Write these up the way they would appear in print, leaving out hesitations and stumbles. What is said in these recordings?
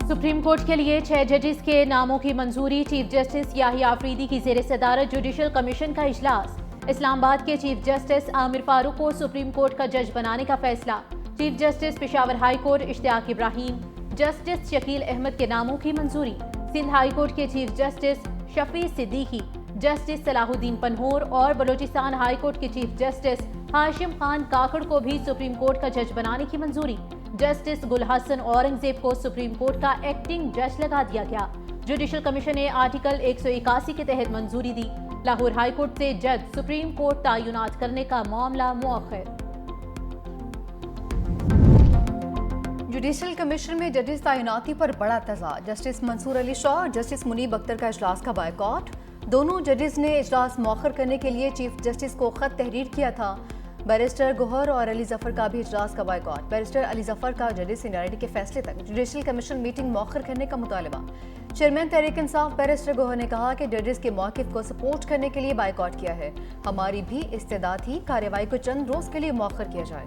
Supreme court के लिए 6 जजेस के नामों की मंजूरी। चीफ जस्टिस याहिया अफरीदी की ज़ेर सदारत जुडिशल कमीशन का इजलास। इस्लामाबाद के चीफ जस्टिस आमिर फारूक को सुप्रीम कोर्ट का जज बनाने का फैसला। Chief justice Peshawar high court Ishtiaq Ibrahim, justice Shakeel Ahmed के नामों की मंजूरी। सिंध हाई कोर्ट के chief justice Shafi Siddiqui, justice Salahuddin Panhwar और बलोचिस्तान हाई कोर्ट के चीफ जस्टिस हाशिम खान काकड़ को भी सुप्रीम कोर्ट का जज बनाने की मंजूरी। जस्टिस गुल हसन औरंगजेब को सुप्रीम कोर्ट का एक्टिंग जज लगा दिया गया। जुडिशल कमीशन ने आर्टिकल 181 के तहत मंजूरी दी। लाहौर हाई कोर्ट से जज सुप्रीम कोर्ट तयनात करने का मामला मुअख्खर। जुडिशल कमीशन में जजेस तैनाती पर बड़ा तजाद। जस्टिस मंसूर अली शाह और जस्टिस मुनीब अख्तर का इजलास का बायकॉट। दोनों जजेस ने इजलास मौखर करने के लिए चीफ जस्टिस को खत तहरीर किया था। बैरिस्टर गोहर और अली जफर का भी इजलास का बायकॉट। बैरिस्टर अली जफर का जजेस सीनियरिटी के फैसले तक जुडिशल कमीशन मीटिंग मौखर करने का मुतालबा। चेयरमैन तहरीक इंसाफ बैरिस्टर गोहर ने कहा कि जजेस के मौक़िफ़ को सपोर्ट करने के लिए बायकॉट किया है। हमारी भी इस्तेदाद थी, कार्रवाई को चंद रोज के लिए मौखर किया जाए।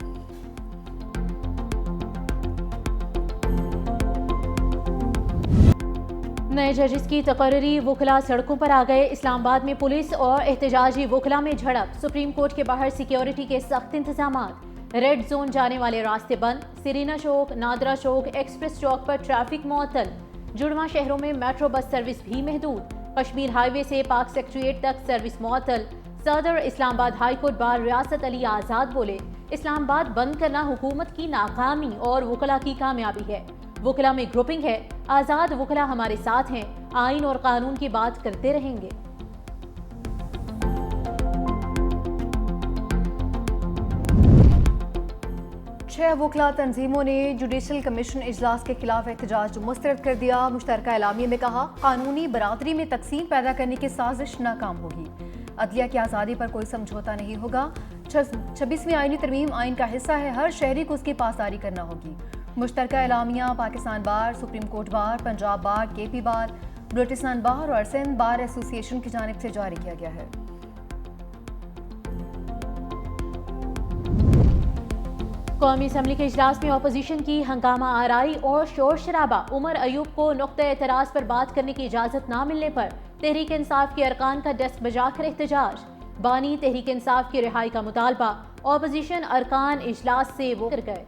नए जजेस की तकर्री, वुकला सड़कों पर आ गए। इस्लामाबाद में पुलिस और एहतजाजी वुकला में झड़प। सुप्रीम कोर्ट के बाहर सिक्योरिटी के सख्त इंतजामात। रेड जोन जाने वाले रास्ते बंद। सिरीना चौक, नादरा चौक, एक्सप्रेस चौक पर ट्रैफिक मुअत्तल। जुड़वा शहरों में मेट्रो बस सर्विस भी महदूद। कश्मीर हाईवे से पाक सेक्रेटेरिएट तक सर्विस मुअत्तल। सदर इस्लामाबाद हाई कोर्ट बार रियासत अली आज़ाद बोले, इस्लामाबाद बंद करना हुकूमत की नाकामी और वुकला की कामयाबी है। वुकला में ग्रुपिंग है। आज़ाद वुकला हमारे साथ हैं। आइन और कानून की बात करते रहेंगे। छह वुकला तंजीमों ने जुडिशल कमीशन इजलास के खिलाफ एहतजाज मुस्तरद कर दिया। मुश्तरका एलामिया में कहा, कानूनी बरादरी में तकसीम पैदा करने की साजिश नाकाम होगी। अदलिया की आज़ादी पर कोई समझौता नहीं होगा। 26वीं आईनी तरमीम आइन का हिस्सा है। हर शहरी को उसकी पासदारी करना होगी। मुश्तरका एलामिया पाकिस्तान बार, सुप्रीम कोर्ट बार, पंजाब बार, केपी बार, बलोचिस्तान बार और सिंध बार एसोसिएशन की जानिब से जारी किया गया है। कौमी असम्बली के इजलास में अपोजिशन की हंगामा आराई और शोर शराबा। उमर अयूब को नुक्ता एतराज़ पर बात करने की इजाज़त न मिलने पर तहरीक इंसाफ के अरकान का डेस्क बजाकर एहतजाज। बानी तहरीक इंसाफ की रिहाई का मुतालबा। अपोजिशन अरकान इजलास से वो कर गए।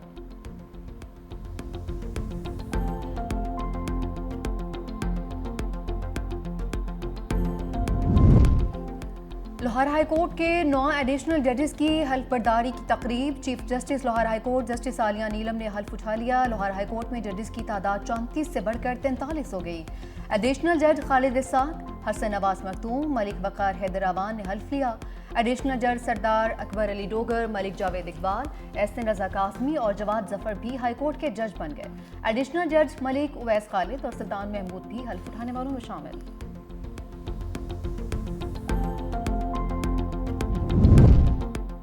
लाहौर हाई कोर्ट के 9 एडिशनल जजेस की हल्फ बर्दारी की तकरीब। Chief justice Lahore high court justice Aalia Neelum ने हल्फ उठा लिया। लाहौर हाई कोर्ट में जजेस की तादाद 34 से बढ़कर 43 हो गई। एडिशनल जज खालिद इसाक, हसन नवाज मखदूम, मलिक वकार हैदर अवान ने हल्फ लिया। एडिशनल जज सरदार अकबर अली डोगर, मलिक जावेद इकबाल, एहसन रजा कासमी और जवाद जफर भी हाई कोर्ट के जज बन गए। एडिशनल जज मलिक उवैस खालिद और सुल्तान महमूद भी हल्फ उठाने वालों में शामिल।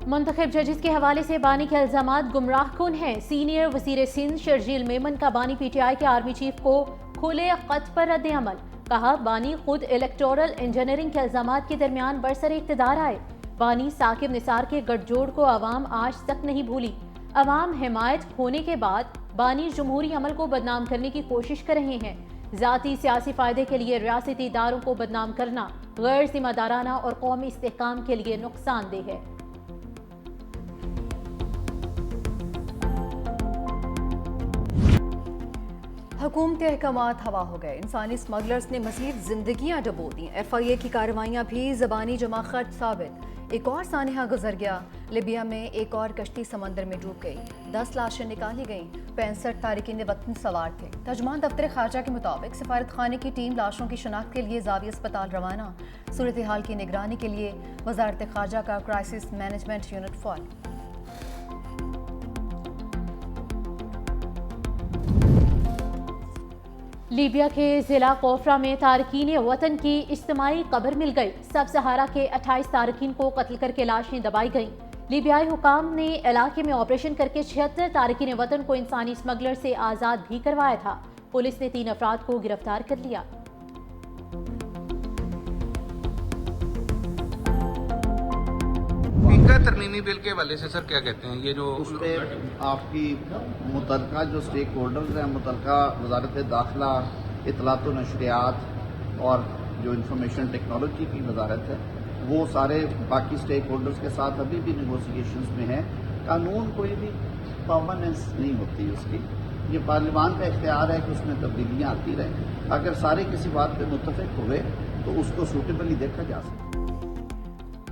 मुंतखब जजेस के हवाले से बानी के इल्जामात गुमराहकुन हैं। सीनियर वजीर सिंध शर्जील मेमन का बानी पीटीआई के आर्मी चीफ को खुले खत पर रद्द अमल। कहा, बानी खुद इलेक्टोरल इंजीनियरिंग के इल्जामात के दरमियान बरसर इक़्तिदार आए। बानी साकिब निसार के गठजोड़ को अवाम आज तक नहीं भूली। अवाम हिमायत होने के बाद बानी जमहूरी अमल को बदनाम करने की कोशिश कर रहे हैं। ज़ाती सियासी फ़ायदे के लिए रियासती इदारों को बदनाम करना गैर जिम्मेदाराना और कौमी इस्तेहकाम के लिए नुकसानदेह है। हुकूमती अहकामात हवा हो गए। इंसानी स्मगलर्स ने मज़ीद जिंदगियां डबो दी। FIA की कार्रवाइयां भी ज़बानी जमा खर्च साबित। एक और सानहा गुजर गया। लिबिया में एक और कश्ती समंदर में डूब गई। 10 लाशें निकाली गईं। 65 तारिकीन वतन सवार थे। तर्जुमान दफ्तर खारजा के मुताबिक सफारत खाने की टीम लाशों की शनाख्त के लिए ज़ाविया अस्पताल रवाना। सूरत हाल की निगरानी के लिए वजारत खारजा का crisis management unit form. Libya के जिला कोफरा में तारकीन वतन की इज्तिमाई कब्र मिल गई। सब सहारा के 28 तारकीन को कत्ल करके लाशें दबाई गईं। लीबियाई हुकाम ने इलाके में ऑपरेशन करके 76 तारकीन वतन को इंसानी स्मगलर से आज़ाद भी करवाया था। पुलिस ने 3 अफराद को गिरफ्तार कर लिया। पीका तरमीमी बिल के हवाले से सर क्या कहते हैं, ये जो उस पर आपकी मुतलका जो स्टेक होल्डर्स हैं, मुतलका वजारत दाखिला, इतलात व नशरियात और जो इंफॉर्मेशन टेक्नोलॉजी की वजारत है, वो सारे बाकी स्टेक होल्डर्स के साथ अभी भी नेगोशिएशंस में है। कानून कोई भी परमानेंस नहीं होती उसकी, ये पार्लियामान का इख्तियार है कि उसमें तब्दीलियाँ आती रहें। अगर सारे किसी बात पर मुत्तफिक हुए तो उसको सूटेबली देखा जा सकता है।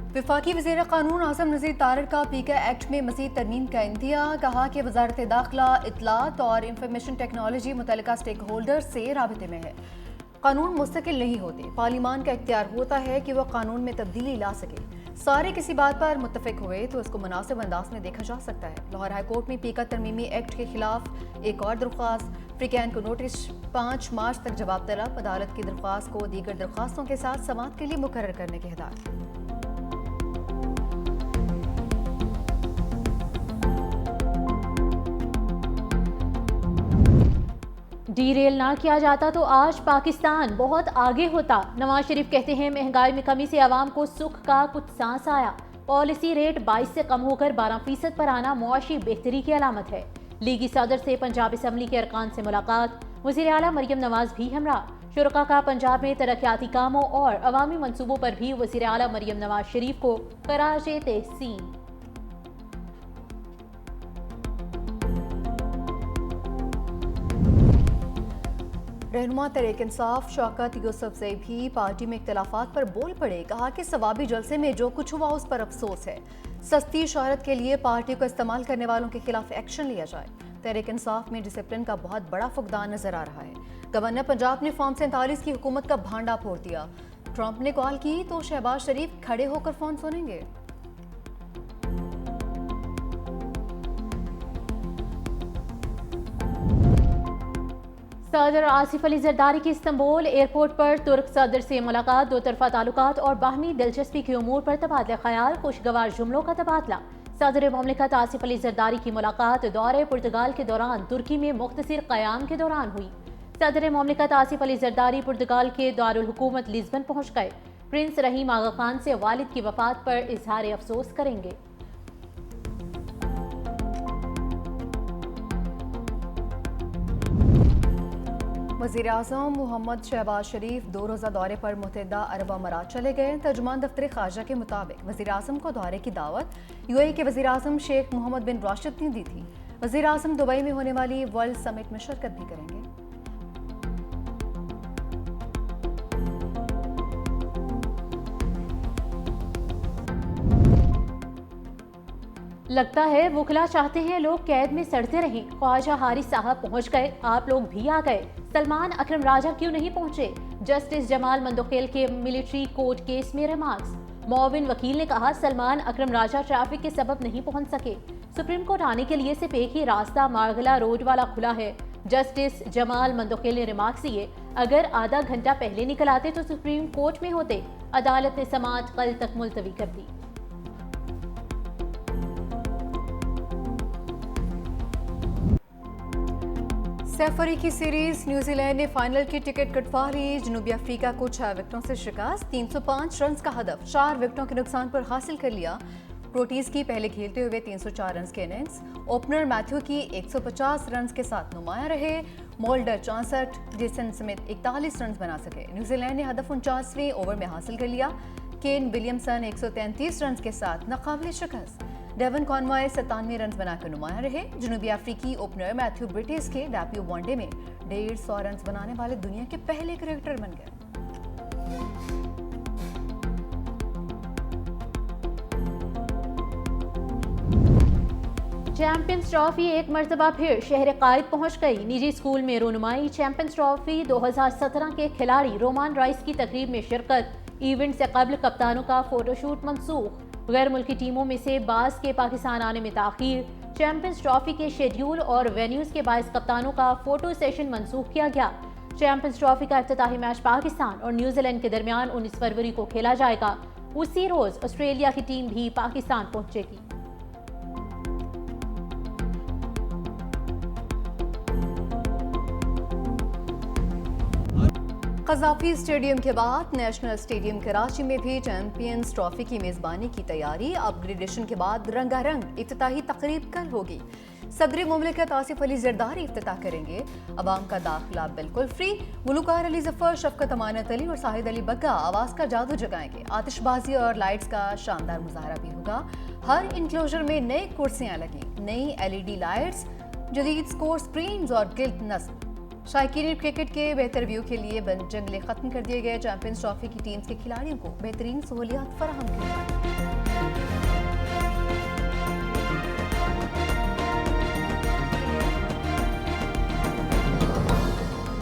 वफाकी वज़ीर क़ानून आज़म नज़ीर तारड़ का पीका एक्ट में मज़ीद तरमीम का इंदिया। कहा कि वज़ारत दाखिला, इत्तलात और इंफॉर्मेशन टेक्नोलॉजी मुतल्लिका स्टेक होल्डर से राबिते में है। कानून मुस्तकिल नहीं होते, पार्लियामान का इख्तियार होता है कि वह कानून में तब्दीली ला सके। सारे किसी बात पर मुत्तफिक हुए तो उसको मुनासिब अंदाज में देखा जा सकता है। लाहौर हाई कोर्ट में पीका तरमीमी एक्ट के खिलाफ एक और दरख्वास्त, फ्रीकैन को नोटिस 5 मार्च तक जवाब तलब। अदालत की दरख्वास्त को दीगर दरख्वास्तों के साथ समाअत के लिए मुकर्रर करने की हिदायत। डीरेल ना किया जाता तो आज पाकिस्तान बहुत आगे होता। नवाज शरीफ कहते हैं महंगाई में कमी से आवाम को सुख का कुछ सांस आया। पॉलिसी रेट 22 से कम होकर 12% पर आना मुआशी बेहतरी की अलामत है। लीगी सदर से पंजाब असम्बली के अरकान से मुलाकात, वज़ीर आला मरियम नवाज भी हमरा। शुरका का पंजाब में तरक्याती कामों और अवामी मनसूबों पर भी वज़ीर आला मरियम नवाज शरीफ को खराज तहसीन। रहनुमा तहरीक इंसाफ शौकत यूसुफ से भी पार्टी में इख्तलाफात पर बोल पड़े। कहा कि सवाबी जलसे में जो कुछ हुआ उस पर अफसोस है। सस्ती शोहरत के लिए पार्टी को इस्तेमाल करने वालों के खिलाफ एक्शन लिया जाए। तहरीक इंसाफ में डिसिप्लिन का बहुत बड़ा फुकदान नजर आ रहा है। गवर्नर पंजाब ने फॉर्म 47 की हुकूमत का भांडा फोड़ दिया। ट्रंप ने कॉल की तो शहबाज शरीफ खड़े होकर फोन सुनेंगे। सदर आसिफ अली जरदारी की इस्तांबुल एयरपोर्ट पर तुर्क सदर से मुलाकात, दो तरफा ताल्लुकात और बाहमी दिलचस्पी के उमूर पर तबादला ख्याल, खुशगवार जुमलों का तबादला। सदर मुमलिकत आसिफ अली जरदारी की मुलाकात दौरे पुर्तगाल के दौरान तुर्की में मुख्तसर क़याम के दौरान हुई। सदर मुमलिकत आसिफ अली जरदारी पुर्तगाल के दारुल हुकूमत लिस्बन पहुँच गए। प्रिंस रहीम आगा खान से वालिद की वफात पर इजहार अफसोस करेंगे। वज़ीर आज़म मोहम्मद शहबाज शरीफ 2 रोज़ा दौरे पर मुत्तहिदा अरब अमारात चले गए। तर्जुमान दफ्तर ख़ारजा के मुताबिक वज़ीर आज़म को दौरे की दावत यूएई के वज़ीर आज़म शेख मोहम्मद बिन राशिद ने दी थी। वज़ीर आज़म दुबई में होने वाली वर्ल्ड समिट में शिरकत भी करेंगे। लगता है वुकला चाहते हैं लोग कैद में सड़ते रहें। ख्वाजा हारिस साहब पहुंच गए, आप लोग भी आ गए। सलमान अकरम राजा क्यों नहीं पहुंचे? जस्टिस जमाल मंदोखेल के मिलिट्री कोर्ट केस में रिमार्क्स। मोविन वकील ने कहा सलमान अकरम राजा ट्रैफिक के सबब नहीं पहुंच सके। सुप्रीम कोर्ट आने के लिए सिर्फ एक ही रास्ता मारगला रोड वाला खुला है। जस्टिस जमाल मंदोखेल ने रिमार्क्स दिए, अगर आधा घंटा पहले निकल आते तो सुप्रीम कोर्ट में होते। अदालत ने समाअत कल तक मुलतवी कर दी। सैफ अली की सीरीज न्यूजीलैंड ने फाइनल की टिकट कटवा ली। जनूबी अफ्रीका को 6 विकेटों से शिकस्त, 305 रन का हदफ 4 विकेटों के नुकसान पर हासिल कर लिया। प्रोटीज की पहले खेलते हुए 304 रन के इनिंग्स। ओपनर मैथ्यू की 150 रन के साथ नुमाया रहे। मोल्डर 64, जेसन स्मिथ 41 रन बना सके। न्यूजीलैंड ने हदफ 49वें ओवर में हासिल कर लिया। केन विलियमसन 133 रन के साथ नाकाबिल शिकस्त। डेवन कॉनवॉय 97 रन बनाकर नुमाया रहे। जनूबी अफ्रीकी ओपनर मैथ्यू ब्रिटिश के डेब्यू वनडे में 150 रन बनाने वाले दुनिया के पहले क्रिकेटर बन गए। चैंपियंस ट्रॉफी एक मरतबा फिर शहर कायद पहुंच गई। निजी स्कूल में रोनुमाई। चैंपियंस ट्रॉफी 2017 के खिलाड़ी रोमान राइस की तकरीब में शिरकत। इवेंट से कबल कप्तानों का फोटोशूट मनसूख। गैर मुल्की टीमों में से बास के पाकिस्तान आने में ताखीर। चैंपियंस ट्रॉफी के शेड्यूल और वेन्यूज के बायस कप्तानों का फोटो सेशन मनसूख किया गया। चैंपियंस ट्रॉफी का इफ्तिताही मैच पाकिस्तान और न्यूजीलैंड के दरमियान 19 फरवरी को खेला जाएगा। उसी रोज ऑस्ट्रेलिया की टीम भी पाकिस्तान पहुंचेगी। कज़ाफी स्टेडियम के बाद नेशनल स्टेडियम कराची में भी चैंपियंस ट्रॉफी की मेज़बानी की तैयारी। अपग्रेडेशन के बाद रंगारंग इफ्तिताही तकरीब कल होगी। सदर मुमलिकत आसिफ अली जरदारी इफ्तिताह करेंगे। अवाम का दाखिला बिल्कुल फ्री। गुलकार अली जफर, शफकत अमानत अली और शाहिद अली बग्गा आवाज़ का जादू जगाएंगे। आतिशबाजी और लाइट्स का शानदार मुजाहरा भी होगा। हर इंक्लोजर में नई कुर्सियां लगी, नई LED लाइट्स, जदीद स्कोर स्क्रीन्स और गिल्ट नस्ब। शायकीन क्रिकेट के बेहतर व्यू के लिए जंगले खत्म कर दिए गए। चैंपियंस ट्रॉफी की टीम्स के खिलाड़ियों को बेहतरीन सहूलियात फराहम की।